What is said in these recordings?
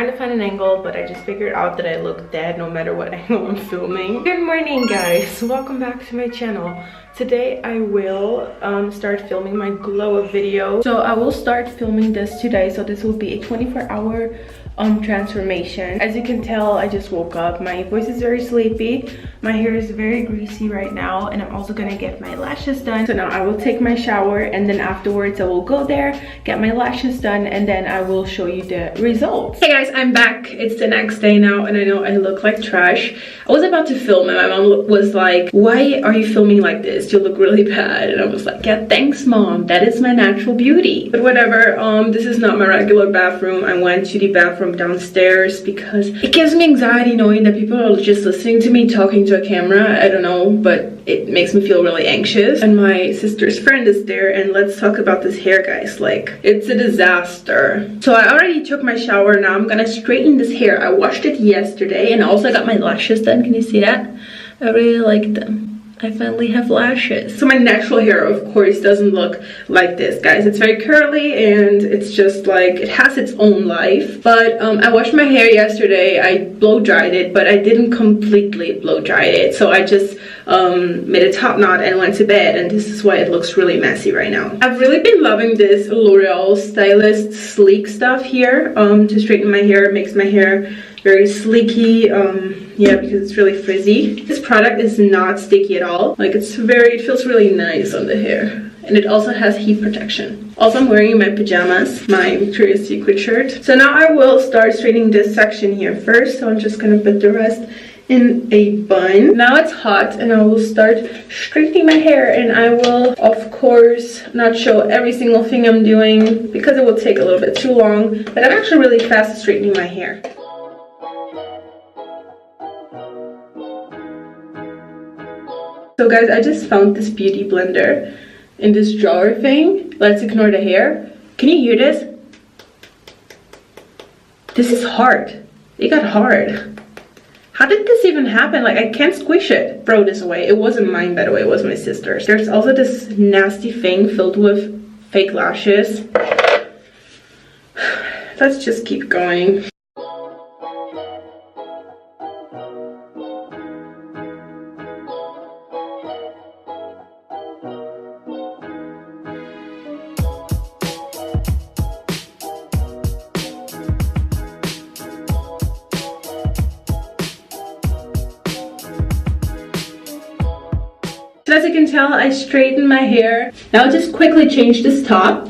trying to find an angle, but I just figured out that I look dead no matter what angle I'm filming. Good morning, guys. Welcome back to my channel. Today I will start filming my glow up video. So I will start filming this today. So this will be a 24-hour transformation. As you can tell, I just woke up. My voice is very sleepy. My hair is very greasy right now, and I'm also gonna get my lashes done. So now I will take my shower, and then afterwards I will go there, get my lashes done, and then I will show you the results. Hey guys, I'm back. It's the next day now, and I know I look like trash. I was about to film, and my mom was like, "Why are you filming like this? You look really bad." And I was like, "Yeah, thanks, Mom. That is my natural beauty." But whatever. This is not my regular bathroom. I went to the bathroom downstairs because it gives me anxiety knowing that people are just listening to me talking to a camera. I don't know, but it makes me feel really anxious. And my sister's friend is there, and let's talk about this hair, guys. Like, it's a disaster. So I already took my shower. Now I'm gonna straighten this hair. I washed it yesterday, and also I got my lashes done. Can you see that? I really like them. I finally have lashes. So my natural hair, of course, doesn't look like this, guys. It's very curly, and it's just like, it has its own life. But I washed my hair yesterday. I blow dried it, but I didn't completely blow dry it. So I just made a top knot and went to bed, and this is why it looks really messy right now. I've really been loving this L'Oreal Stylist Sleek stuff here to straighten my hair. It makes my hair very sleeky, yeah, because it's really frizzy. This product is not sticky at all. Like, it feels really nice on the hair. And it also has heat protection. Also, I'm wearing my pajamas, my Victoria's Secret shirt. So now I will start straightening this section here first. So I'm just gonna put the rest in a bun. Now it's hot, and I will start straightening my hair, and I will, of course, not show every single thing I'm doing because it will take a little bit too long. But I'm actually really fast at straightening my hair. So guys, I just found this beauty blender in this drawer thing. Let's ignore the hair. Can you hear this? This is hard. It got hard. How did this even happen? Like, I can't squish it. Throw this away. It wasn't mine, by the way. It was my sister's. There's also this nasty thing filled with fake lashes. Let's just keep going. As you can tell, I straightened my hair. Now I'll just quickly change this top.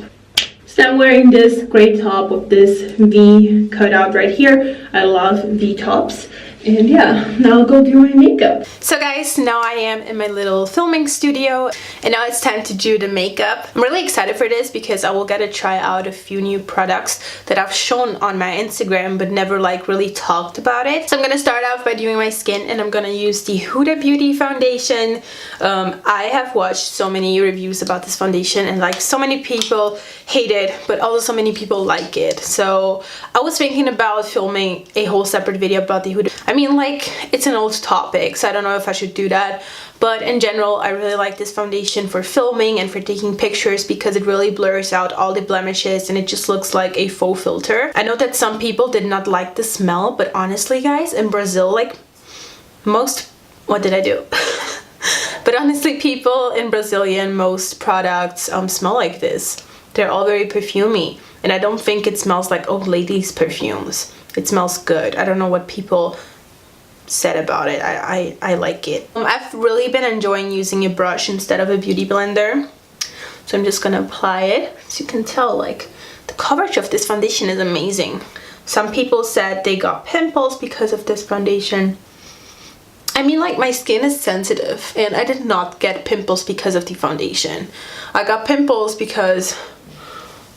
So I'm wearing this gray top with this V cutout right here. I love V tops. And yeah, now I'll go do my makeup. So guys, now I am in my little filming studio, and now it's time to do the makeup. I'm really excited for this because I will get to try out a few new products that I've shown on my Instagram but never like really talked about it. So I'm gonna start off by doing my skin, and I'm gonna use the Huda Beauty foundation. I have watched so many reviews about this foundation, and like so many people hate it, but also so many people like it. So I was thinking about filming a whole separate video about the Huda. I mean, like, it's an old topic, so I don't know if I should do that. But in general, I really like this foundation for filming and for taking pictures because it really blurs out all the blemishes and it just looks like a faux filter. I know that some people did not like the smell, but honestly, guys, in Brazil, like, what did I do? But honestly, people in Brazilian, most products smell like this. They're all very perfumey, and I don't think it smells like old ladies' perfumes. It smells good. I don't know what people said about it. I like it. I've really been enjoying using a brush instead of a beauty blender, so I'm just gonna apply it. As you can tell, like, the coverage of this foundation is amazing. Some people said they got pimples because of this foundation. I mean, like, my skin is sensitive, and I did not get pimples because of the foundation. I got pimples because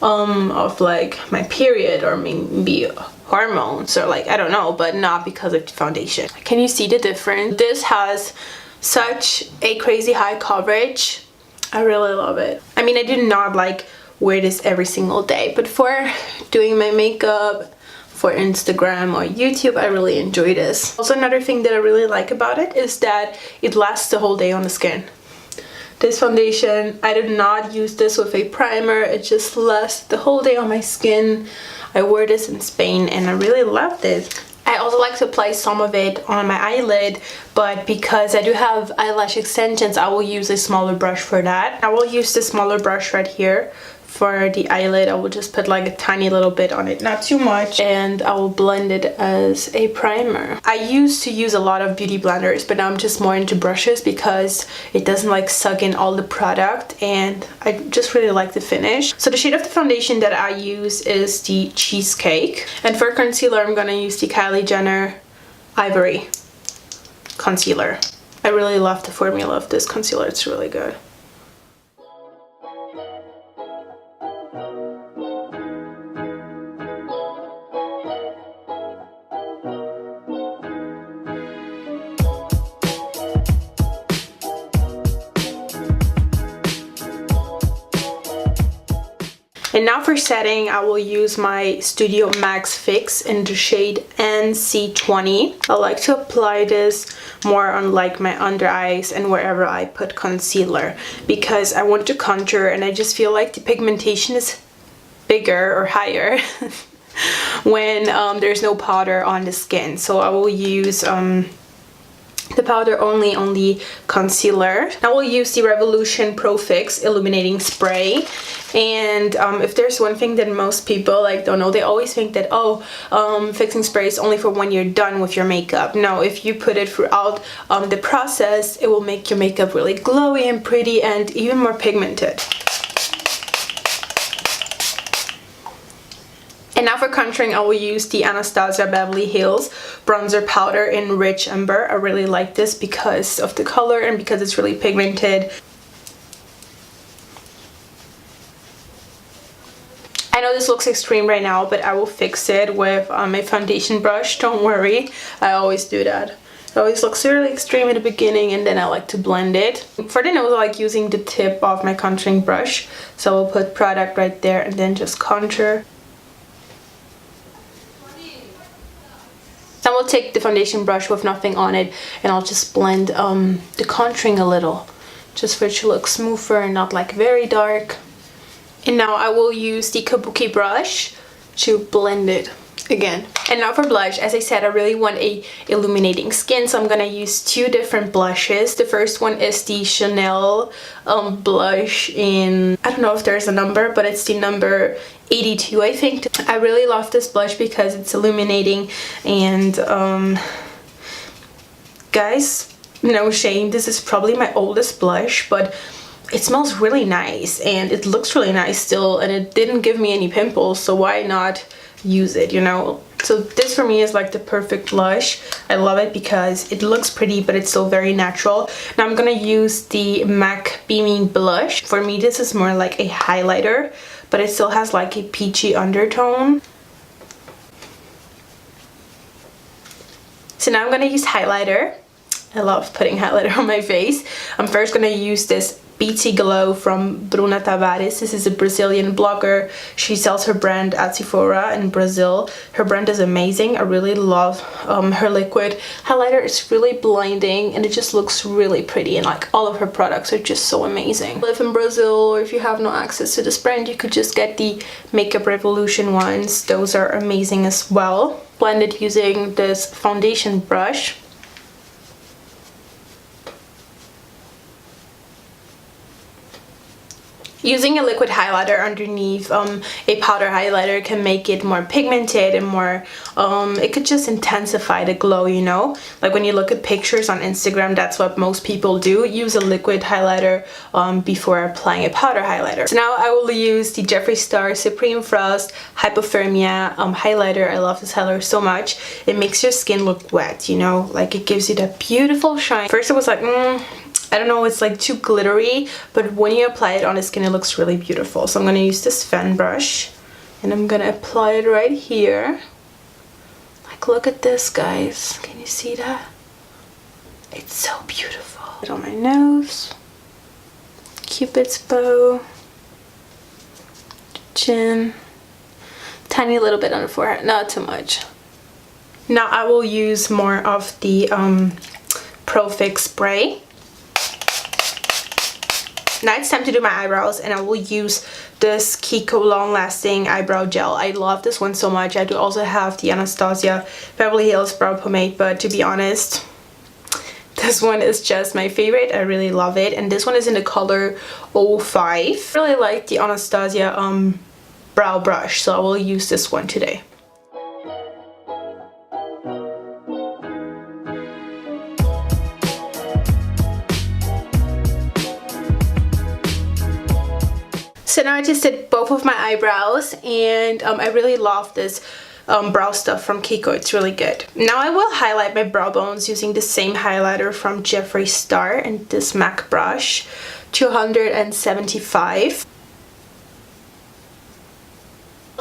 of like my period, or maybe hormones, or like, I don't know, but not because of the foundation. Can you see the difference? This has such a crazy high coverage. I really love it. I mean, I do not like wear this every single day, but for doing my makeup, for Instagram or YouTube, I really enjoy this. Also, another thing that I really like about it is that it lasts the whole day on the skin. this foundation. I did not use this with a primer. It just lasted the whole day on my skin. I wore this in Spain and I really loved it. I also like to apply some of it on my eyelid, but because I do have eyelash extensions, I will use a smaller brush for that. I will use the smaller brush right here. For the eyelid, I will just put like a tiny little bit on it, not too much, and I will blend it as a primer. I used to use a lot of beauty blenders, but now I'm just more into brushes because it doesn't like suck in all the product, and I just really like the finish. So the shade of the foundation that I use is the Cheesecake, and for concealer I'm gonna use the Kylie Jenner Ivory concealer. I really love the formula of this concealer, it's really good. And now for setting, I will use my Studio Max Fix in the shade NC20. I like to apply this more on like my under eyes and wherever I put concealer, because I want to contour and I just feel like the pigmentation is bigger or higher when there's no powder on the skin. So I will use the powder only on the concealer. I will use the Revolution Pro Fix Illuminating Spray. And if there's one thing that most people like don't know, they always think that, oh, fixing spray is only for when you're done with your makeup. No, if you put it throughout the process, it will make your makeup really glowy and pretty and even more pigmented. And now for contouring, I will use the Anastasia Beverly Hills bronzer powder in Rich Amber. I really like this because of the color and because it's really pigmented. I know this looks extreme right now, but I will fix it with a foundation brush. Don't worry, I always do that. It always looks really extreme in the beginning and then I like to blend it. For the nose, I like using the tip of my contouring brush. So I'll put product right there and then just contour. I will take the foundation brush with nothing on it and I'll just blend the contouring a little, just for it to look smoother and not like very dark. And now I will use the Kabuki brush to blend it again. And now for blush, as I said, I really want a illuminating skin, so I'm gonna use two different blushes. The first one is the Chanel blush in, I don't know if there's a number, but it's the number 82, I think. I really love this blush because it's illuminating and guys, no shame, this is probably my oldest blush, but it smells really nice and it looks really nice still, and it didn't give me any pimples, so why not use it, you know? So this for me is like the perfect blush. I love it because it looks pretty but it's still very natural. Now I'm gonna use the MAC Beaming Blush. For me this is more like a highlighter, but it still has like a peachy undertone. So now I'm gonna use highlighter. I love putting highlighter on my face. I'm first gonna use this Beaty Glow from Bruna Tavares. This is a Brazilian blogger. She sells her brand at Sephora in Brazil. Her brand is amazing. I really love her liquid highlighter. It's really blinding and it just looks really pretty, and like all of her products are just so amazing. If you live in Brazil or if you have no access to this brand, you could just get the Makeup Revolution ones. Those are amazing as well. Blend it using this foundation brush. Using a liquid highlighter underneath a powder highlighter can make it more pigmented and more, it could just intensify the glow, you know? Like when you look at pictures on Instagram, that's what most people do. Use a liquid highlighter before applying a powder highlighter. So now I will use the Jeffree Star Supreme Frost Hypothermia highlighter. I love this highlighter so much. It makes your skin look wet, you know? Like it gives you that beautiful shine. First I was like, I don't know, it's like too glittery, but when you apply it on the skin, it looks really beautiful. So I'm gonna use this fan brush and I'm gonna apply it right here. Like, look at this, guys. Can you see that? It's so beautiful. Put it on my nose, Cupid's bow, chin, tiny little bit on the forehead, not too much. Now I will use more of the Pro Fix spray. Now it's time to do my eyebrows, and I will use this Kiko Long Lasting Eyebrow Gel. I love this one so much. I do also have the Anastasia Beverly Hills Brow Pomade, but to be honest, this one is just my favorite. I really love it, and this one is in the color 05. I really like the Anastasia brow brush, so I will use this one today. So now I just did both of my eyebrows, and I really love this brow stuff from Kiko. It's really good. Now I will highlight my brow bones using the same highlighter from Jeffree Star and this MAC brush, 275.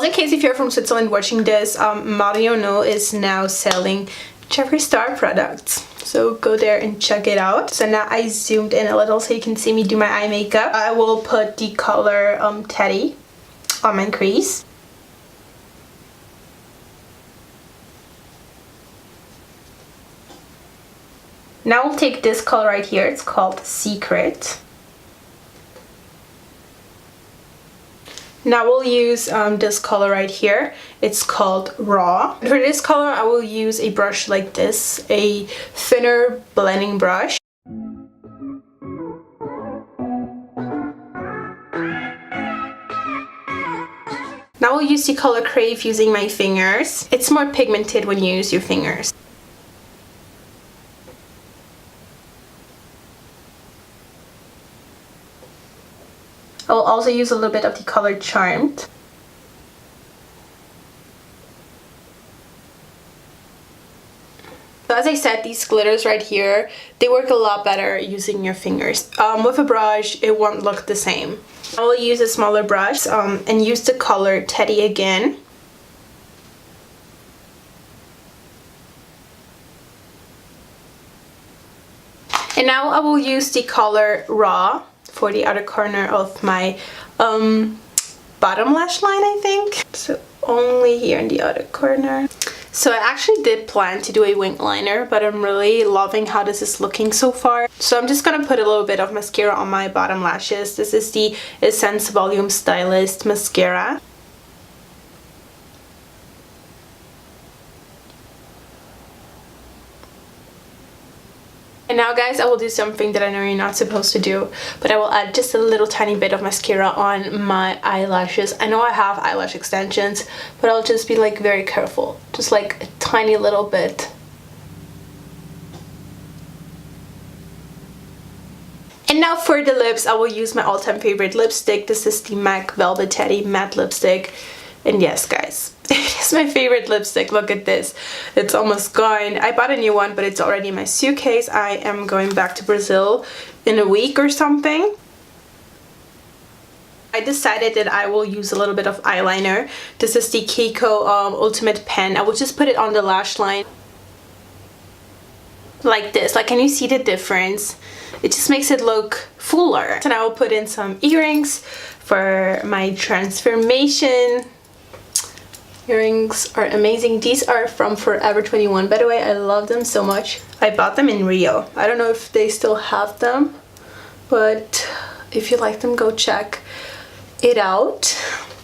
In case if you're from Switzerland watching this, Mario No is now selling Jeffree Star products, so go there and check it out. So now I zoomed in a little so you can see me do my eye makeup. I will put the color Teddy on my crease. Now we'll take this color right here. It's called Secret. Now we'll use this color right here. It's called Raw. For this color, I will use a brush like this, a thinner blending brush. Now we'll use the color Crave using my fingers. It's more pigmented when you use your fingers. I will also use a little bit of the color Charmed. So as I said, these glitters right here, they work a lot better using your fingers. With a brush, it won't look the same. I will use a smaller brush and use the color Teddy again. And now I will use the color Raw for the outer corner of my bottom lash line, I think. So only here in the outer corner. So I actually did plan to do a wing liner, but I'm really loving how this is looking so far. So I'm just gonna put a little bit of mascara on my bottom lashes. This is the Essence Volume Stylist Mascara. And now guys, I will do something that I know you're not supposed to do, but I will add just a little tiny bit of mascara on my eyelashes. I know I have eyelash extensions, but I'll just be like very careful, just like a tiny little bit. And now for the lips, I will use my all-time favorite lipstick. This is the MAC Velvet Teddy Matte Lipstick. And yes guys, it is my favorite lipstick. Look at this. It's almost gone. I bought a new one, but it's already in my suitcase. I am going back to Brazil in a week or something. I decided that I will use a little bit of eyeliner. This is the Kiko Ultimate Pen. I will just put it on the lash line. Like this. Like, can you see the difference? It just makes it look fuller. And I will put in some earrings for my transformation. Earrings are amazing. These are from Forever 21, by the way. I love them so much. I bought them in Rio. I don't know if they still have them, but if you like them, go check it out.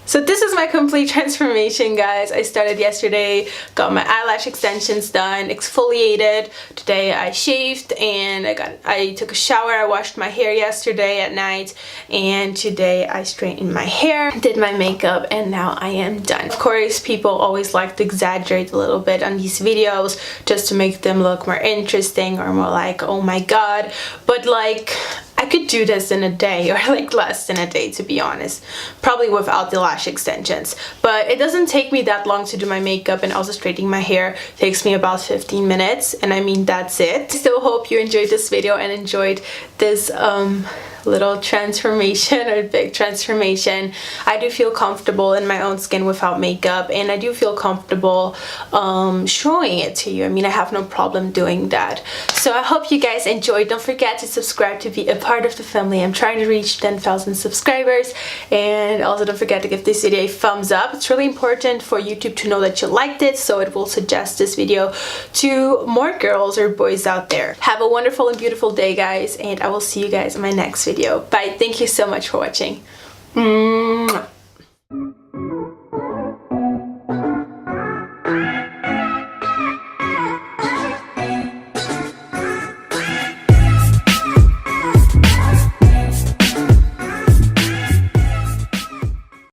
So this is my complete transformation, guys. I started yesterday, got my eyelash extensions done, exfoliated. Today I shaved and I took a shower. I washed my hair yesterday at night, and today I straightened my hair, did my makeup, and now I am done. Of course, people always like to exaggerate a little bit on these videos just to make them look more interesting or more like, oh my god. But like, I could do this in a day, or like less than a day, to be honest. Probably without the lash extensions. But it doesn't take me that long to do my makeup, and also straightening my hair takes me about 15 minutes. And I mean, that's it. I still hope you enjoyed this video and enjoyed this little transformation, or big transformation. I do feel comfortable in my own skin without makeup, and I do feel comfortable showing it to you. I mean, I have no problem doing that. So I hope you guys enjoyed. Don't forget to subscribe to be a part of the family. I'm trying to reach 10,000 subscribers, and also don't forget to give this video a thumbs up. It's really important for YouTube to know that you liked it, so it will suggest this video to more girls or boys out there. Have a wonderful and beautiful day, guys, and I will see you guys in my next video. video. Bye. Thank you so much for watching. Mwah.